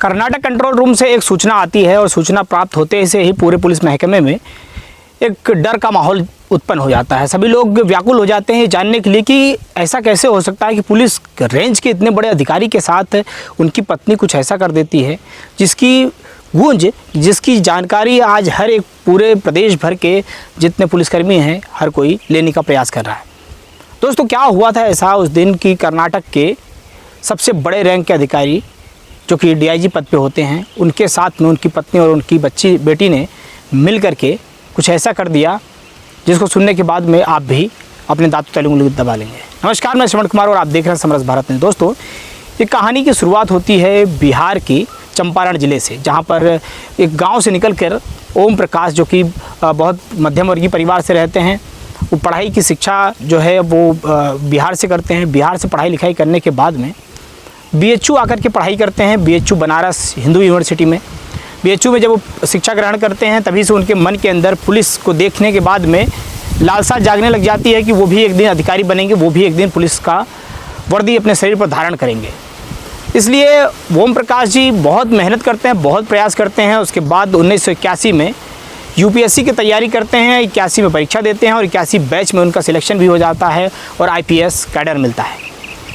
Karnataka control room से एक सूचना आती है और सूचना प्राप्त होते से ही पूरे पुलिस महकमे में एक डर का माहौल उत्पन्न हो जाता है। सभी लोग व्याकुल हो जाते हैं जानने के लिए कि ऐसा कैसे हो सकता है कि पुलिस रेंज के इतने बड़े अधिकारी के साथ उनकी पत्नी कुछ ऐसा कर देती है जिसकी गूंज, जिसकी जानकारी आज हर एक पूरे प्रदेश भर के जितने पुलिसकर्मी हैं हर कोई लेने का प्रयास कर रहा है। दोस्तों, क्या हुआ था ऐसा उस दिन कि कर्नाटक के सबसे बड़े रैंक के अधिकारी जो कि डीआईजी पद पे होते हैं, उनके साथ में उनकी पत्नी और उनकी बेटी ने मिल करके कुछ ऐसा कर दिया जिसको सुनने के बाद में आप भी अपने दांतों तले उंगली दबा लेंगे। नमस्कार, मैं श्रवण कुमार और आप देख रहे हैं समरस भारत में। दोस्तों, ये कहानी की शुरुआत होती है बिहार की चंपारण ज़िले से, जहाँ पर एक गांव से निकलकर ओम प्रकाश जो कि बहुत मध्यम वर्गीय परिवार से रहते हैं, वो पढ़ाई की शिक्षा जो है वो बिहार से करते हैं। बिहार से पढ़ाई लिखाई करने के बाद में बीएचयू आकर के पढ़ाई करते हैं, बीएचयू बनारस हिंदू यूनिवर्सिटी में। बीएचयू में जब वो शिक्षा ग्रहण करते हैं तभी से उनके मन के अंदर पुलिस को देखने के बाद में लालसा जागने लग जाती है कि वो भी एक दिन अधिकारी बनेंगे, वो भी एक दिन पुलिस का वर्दी अपने शरीर पर धारण करेंगे। इसलिए ओम प्रकाश जी बहुत मेहनत करते हैं, बहुत प्रयास करते हैं। उसके बाद 1981 में यूपीएससी की तैयारी करते हैं, 81 में परीक्षा देते हैं और 81 बैच में उनका सिलेक्शन भी हो जाता है और आईपीएस कैडर मिलता है।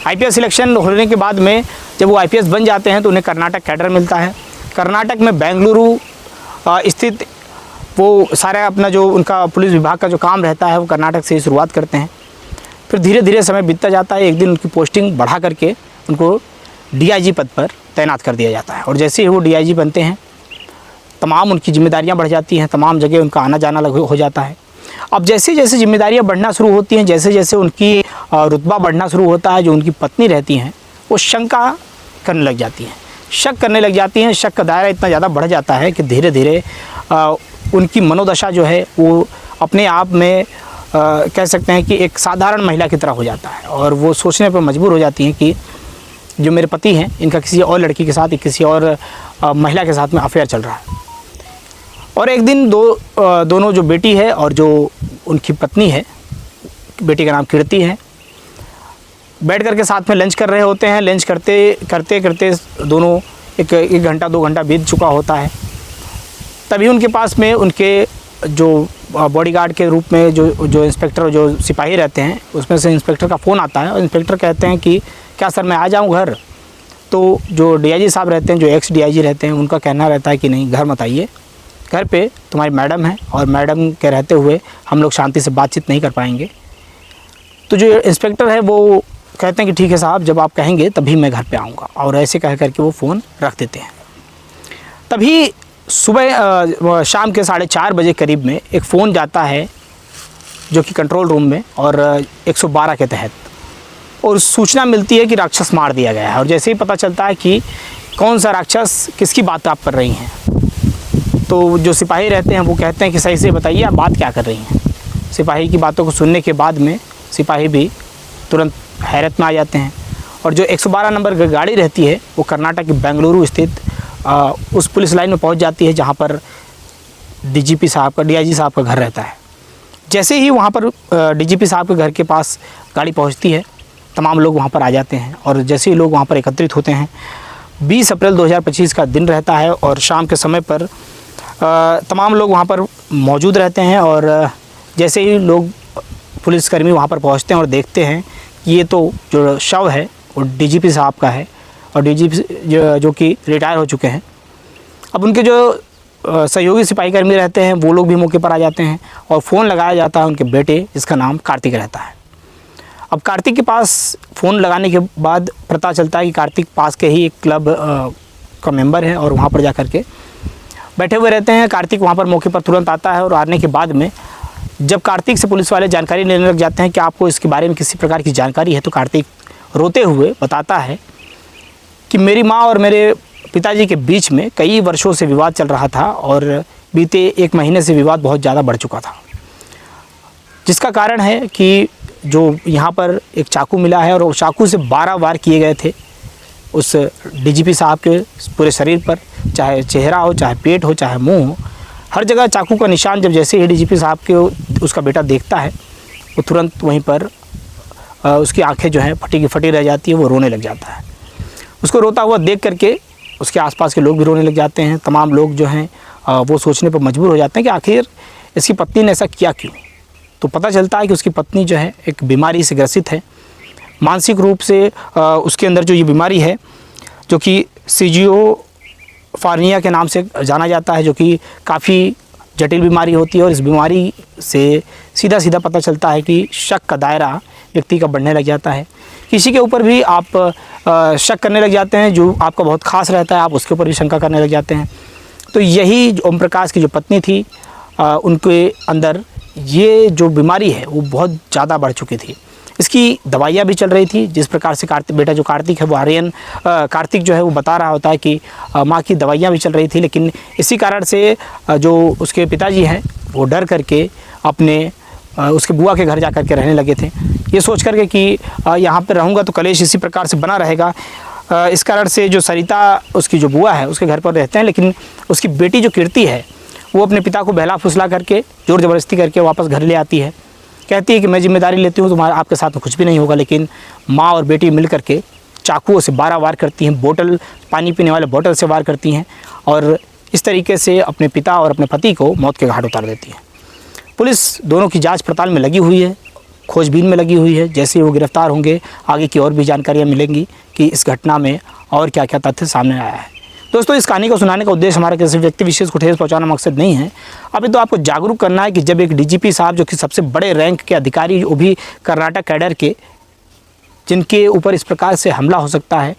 आईपीएस सिलेक्शन होने के बाद में जब वो आईपीएस बन जाते हैं तो उन्हें कर्नाटक कैडर मिलता है। कर्नाटक में बेंगलुरु स्थित वो सारा अपना जो उनका पुलिस विभाग का जो काम रहता है वो कर्नाटक से ही शुरुआत करते हैं। फिर धीरे धीरे समय बीतता जाता है। एक दिन उनकी पोस्टिंग बढ़ा करके उनको डीआईजी पद पर तैनात कर दिया जाता है और जैसे ही वो डीआईजी बनते हैं तमाम उनकी जिम्मेदारियां बढ़ जाती हैं, तमाम जगह उनका आना जाना हो जाता है। अब जैसे जैसे जिम्मेदारियां बढ़ना शुरू होती हैं, जैसे जैसे उनकी रुतबा बढ़ना शुरू होता है, जो उनकी पत्नी रहती हैं वो शंका करने लग जाती हैं, शक करने लग जाती हैं। शक का दायरा इतना ज़्यादा बढ़ जाता है कि धीरे धीरे उनकी मनोदशा जो है वो अपने आप में कह सकते हैं कि एक साधारण महिला की तरह हो जाता है और वो सोचने पर मजबूर हो जाती हैं कि जो मेरे पति हैं इनका किसी और लड़की के साथ, किसी और महिला के साथ में अफेयर चल रहा है। और एक दिन दोनों जो बेटी है और जो उनकी पत्नी है, बेटी का नाम कीर्ति है, बैठ करके साथ में लंच कर रहे होते हैं। लंच करते दोनों एक घंटा 2 घंटा बीत चुका होता है। तभी उनके पास में उनके जो बॉडीगार्ड के रूप में जो इंस्पेक्टर, जो सिपाही रहते हैं, उसमें से इंस्पेक्टर का फ़ोन आता है और इंस्पेक्टर कहते हैं कि क्या सर मैं आ जाऊं घर? तो जो डीआईजी साहब रहते हैं, जो एक्स डीआईजी रहते हैं, उनका कहना रहता है कि नहीं, घर मत आइए, घर पे तुम्हारी मैडम है और मैडम के रहते हुए हम लोग शांति से बातचीत नहीं कर पाएंगे। तो जो इंस्पेक्टर है वो कहते हैं कि ठीक है साहब, जब आप कहेंगे तभी मैं घर पे आऊँगा, और ऐसे कह करके वो फ़ोन रख देते हैं। तभी सुबह शाम के 4:30 बजे करीब में एक फ़ोन जाता है जो कि कंट्रोल रूम में और 112 के तहत, और सूचना मिलती है कि राक्षस मार दिया गया है। और जैसे ही पता चलता है कि कौन सा राक्षस, किसकी बात आप कर रही हैं, तो जो सिपाही रहते हैं वो कहते हैं कि सही से बताइए आप बात क्या कर रही हैं। सिपाही की बातों को सुनने के बाद में सिपाही भी तुरंत हैरत में आ जाते हैं और जो 112 नंबर की गाड़ी रहती है वो कर्नाटक के बेंगलुरु स्थित उस पुलिस लाइन में पहुंच जाती है जहां पर डीजीपी साहब का, डीआईजी साहब का घर रहता है। जैसे ही वहां पर डीजीपी साहब के घर के पास गाड़ी पहुंचती है, तमाम लोग वहां पर आ जाते हैं और जैसे ही लोग वहां पर एकत्रित होते हैं, 20 अप्रैल 2025 का दिन रहता है और शाम के समय पर तमाम लोग वहाँ पर मौजूद रहते हैं। और जैसे ही लोग पुलिसकर्मी वहाँ पर पहुँचते हैं और देखते हैं कि ये तो जो शव है वो डीजीपी साहब का है और डीजीपी जो कि रिटायर हो चुके हैं। अब उनके जो सहयोगी सिपाहीकर्मी रहते हैं वो लोग भी मौके पर आ जाते हैं और फ़ोन लगाया जाता है उनके बेटे, जिसका नाम कार्तिक रहता है। अब कार्तिक के पास फ़ोन लगाने के बाद पता चलता है कि कार्तिक पास के ही एक क्लब का मेंबर है और वहाँ पर जा कर के बैठे हुए रहते हैं। कार्तिक वहाँ पर मौके पर तुरंत आता है और आने के बाद में जब कार्तिक से पुलिस वाले जानकारी लेने लग जाते हैं कि आपको इसके बारे में किसी प्रकार की जानकारी है, तो कार्तिक रोते हुए बताता है कि मेरी माँ और मेरे पिताजी के बीच में कई वर्षों से विवाद चल रहा था और बीते 1 महीने से विवाद बहुत ज़्यादा बढ़ चुका था, जिसका कारण है कि जो यहाँ पर एक चाकू मिला है और वो चाकू से 12 वार किए गए थे उस डीजीपी साहब के पूरे शरीर पर, चाहे चेहरा हो, चाहे पेट हो, चाहे मुंह हो, हर जगह चाकू का निशान। जब जैसे ही डीजीपी साहब के उसका बेटा देखता है वो तुरंत वहीं पर उसकी आंखें जो हैं फटी की फटी रह जाती है, वो रोने लग जाता है। उसको रोता हुआ देख करके उसके आसपास के लोग भी रोने लग जाते हैं। तमाम लोग जो हैं वो सोचने पर मजबूर हो जाते हैं कि आखिर इसकी पत्नी ने ऐसा किया क्यों। तो पता चलता है कि उसकी पत्नी जो है एक बीमारी से ग्रसित है, मानसिक रूप से उसके अंदर जो ये बीमारी है जो कि स्किज़ोफ्रेनिया के नाम से जाना जाता है, जो कि काफ़ी जटिल बीमारी होती है। और इस बीमारी से सीधा पता चलता है कि शक का दायरा व्यक्ति का बढ़ने लग जाता है। किसी के ऊपर भी आप शक करने लग जाते हैं जो आपका बहुत खास रहता है, आप उसके ऊपर भी शंका करने लग जाते हैं। तो यही ओम प्रकाश की जो पत्नी थी उनके अंदर ये जो बीमारी है वो बहुत ज़्यादा बढ़ चुकी थी। इसकी दवाइयाँ भी चल रही थी। जिस प्रकार से बेटा जो कार्तिक है वो आर्यन कार्तिक जो है वो बता रहा होता है कि माँ की दवाइयाँ भी चल रही थी, लेकिन इसी कारण से जो उसके पिताजी हैं वो डर करके अपने उसके बुआ के घर जा कर के रहने लगे थे, ये सोच करके कि यहाँ पर रहूँगा तो कलेश इसी प्रकार से बना रहेगा। इस कारण से जो सरिता उसकी जो बुआ है उसके घर पर रहते हैं, लेकिन उसकी बेटी जो कीर्ति है वो अपने पिता को बहला फुसला करके ज़ोर ज़बरदस्ती करके वापस घर ले आती है। कहती है कि मैं जिम्मेदारी लेती हूँ, तुम्हारा आपके साथ में कुछ भी नहीं होगा। लेकिन माँ और बेटी मिल करके चाकुओं से 12 वार करती हैं, बोतल पानी पीने वाले बोतल से वार करती हैं और इस तरीके से अपने पिता और अपने पति को मौत के घाट उतार देती हैं। पुलिस दोनों की जांच पड़ताल में लगी हुई है, खोजबीन में लगी हुई है। जैसे वो गिरफ्तार होंगे आगे की और भी जानकारियाँ मिलेंगी कि इस घटना में और क्या क्या तथ्य सामने आया है। दोस्तों, इस कहानी को सुनाने का उद्देश्य हमारा किसी व्यक्ति विशेष को ठेस पहुंचाना मकसद नहीं है। अभी तो आपको जागरूक करना है कि जब एक डीजीपी साहब जो कि सबसे बड़े रैंक के अधिकारी, वो भी कर्नाटक कैडर के, जिनके ऊपर इस प्रकार से हमला हो सकता है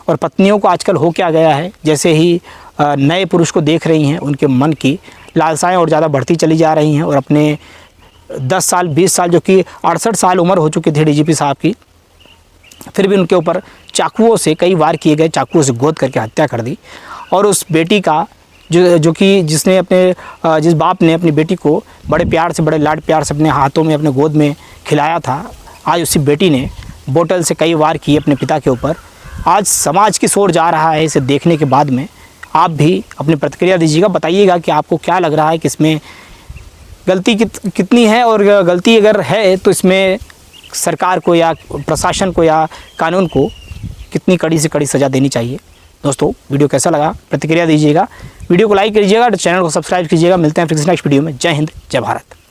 और पत्नियों को आजकल हो क्या गया है, जैसे ही नए पुरुष को देख रही हैं उनके मन की लालसाएँ और ज़्यादा बढ़ती चली जा रही हैं। और अपने 10 साल 20 साल जो कि 68 साल उम्र हो चुकी थी डीजीपी साहब की, फिर भी उनके ऊपर चाकुओं से कई वार किए गए, चाकुओं से गोद करके हत्या कर दी। और उस बेटी का जो कि जिसने जिस बाप ने अपनी बेटी को बड़े प्यार से, बड़े लाड प्यार से अपने हाथों में, अपने गोद में खिलाया था, आज उसी बेटी ने बोतल से कई वार किए अपने पिता के ऊपर। आज समाज की ओर जा रहा है। इसे देखने के बाद में आप भी अपनी प्रतिक्रिया दीजिएगा, बताइएगा कि आपको क्या लग रहा है कि इसमें गलती कितनी है, और गलती अगर है तो इसमें सरकार को या प्रशासन को या कानून को कितनी कड़ी से कड़ी सज़ा देनी चाहिए। दोस्तों, वीडियो कैसा लगा प्रतिक्रिया दीजिएगा, वीडियो को लाइक कीजिएगा, चैनल को सब्सक्राइब कीजिएगा। मिलते हैं फिर नेक्स्ट वीडियो में। जय हिंद, जय भारत।